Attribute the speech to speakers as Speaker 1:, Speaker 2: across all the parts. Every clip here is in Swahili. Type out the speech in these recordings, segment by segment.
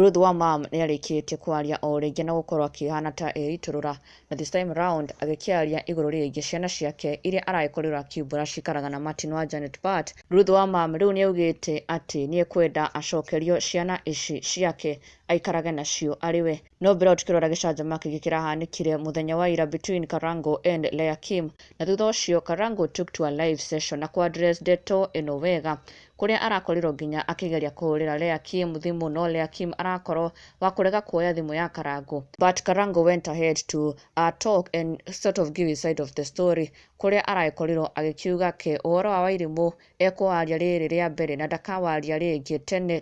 Speaker 1: Ruth Wamam nĩarĩkĩtie kwaria o rĩngĩ na gũkorwo akĩhana ta eiturura na this time round agĩkĩaria igũrũ rĩngĩ ciana ciake iria aragĩkorirwo akiumbũra cikaraga na Martin wa Janet But Ruth Wamam rĩu nĩaugĩte atĩ nĩekwenda acokerio ciana ici ciake aikarage nacio ariwe. No mbere tukĩrora gĩcanjama kĩngĩ kĩrahanĩkire mũthenya wa ira between Karango and Leah Kim, na thutha ũcio Karango took to a live session na address Ndeto ĩno wega kũrĩa arakorirwo nginya akĩgeria kũhũrĩra Leah Kim thimũ, no Leah Kim arakorwo wa kũrega kuoya thimũ ya Karango, but Karango went ahead to talk and sort of give his side of the story, kũrĩa aragĩkorirwo agĩkiuga ke ũhoro wa Wairimu ekwaria rĩrĩ rĩa mbere na ndakawaria rĩngĩ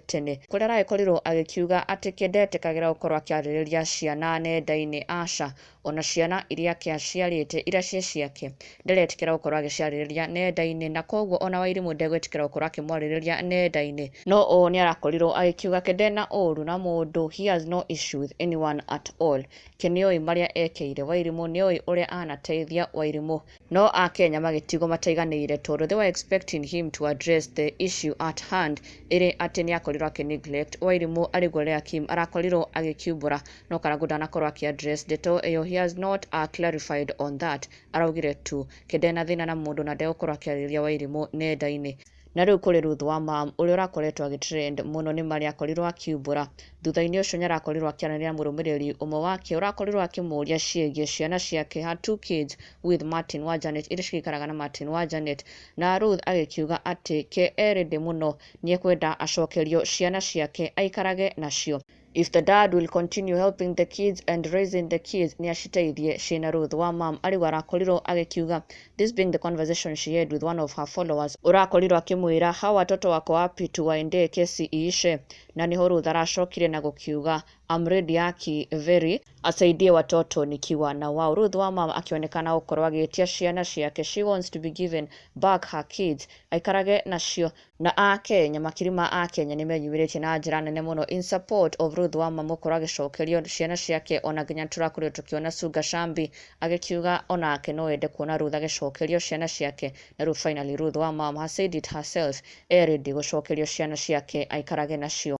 Speaker 1: tene, kũrĩa aragĩkorirwo agĩkiuga atĩ kendetĩkagĩra gũkorwo akĩarĩrĩria ciana nenda-inĩ, aca ona ciana iria aciarĩte iria ciake nderetĩkĩra gũkorwo agĩciarĩrĩria nenda-inĩ, na koguo ona Wairimu ndegwĩtĩkĩra gũkorwo akĩmwarĩrĩria nenda-inĩ. No o nĩarakorirwo agĩkiuga ke ndena ũru na mũndũ, he has no issue with anyone at all. Ke nĩoĩ marĩa ekeire Wairimu, nĩoĩ ũrĩa anateithia Wairimu, no Akenya magĩtigwo mataiganĩire tondũ they were expecting him to address the issue at hand, ĩrĩ atĩ nĩakorirwo akĩ-neglect Wairimu arĩguo Leah Kim arakorirwo agĩkiumbũra, no Karango ndanakorwo akĩ-address ndeto ĩyo. He has not clarified on that, araugire tu ke ndena thĩna na mũndũ na ndegũkorwo akĩarĩrĩria Wairimu nenda-inĩ. Na rĩu kũrĩ Ruth Wamam ũrĩa ũrakoretwo agĩtrend mũno nĩ marĩa akorirwo akiumbũra. Thutha-inĩ ũcio nĩarakorirwo akĩaranĩria mũrũmĩrĩri ũmwe wake ũrakorirwo akĩmũria ciĩgiĩ ciana ciake, her 2 kids with Martin wa Janet, iria cigĩikaraga na Martin wa Janet, na Ruth agĩkiuga atĩ ke erĩndĩ mũno nĩekwenda acokerio ciana ciake aikarage nacio. If the dad will continue helping the kids and raising the kids, niaciteithie ciana. Ruth Wamam arĩguo arakorirwo agĩkiuga, this being the conversation she had with one of her followers, ũrakorirwo akĩmwĩra how watoto wako wapi tuwaendee kesi iishe, na niho Ruth aracokire na gũkiuga I'm ready aki very asaidie watoto nikiwa na wao. Ruth Wamam akionekana gũkorwo agĩtia ciana ciake, she wants to be given back her kids aikarage nacio, na Akenya makiri ma Akenya nĩmenyumĩrĩtie na njĩra nene mũno in support of Ruth Wamam gũkorwo agĩcokerio ciana ciake, ona nginya tũrakorirwo tũkĩona Suga Shambi agĩkiuga onake no ende kuona Ruth agĩcokerio ciana ciake, na rĩu finally Ruth Wamam has said it herself, ready gũcokerio ciana ciake aikarage nacio.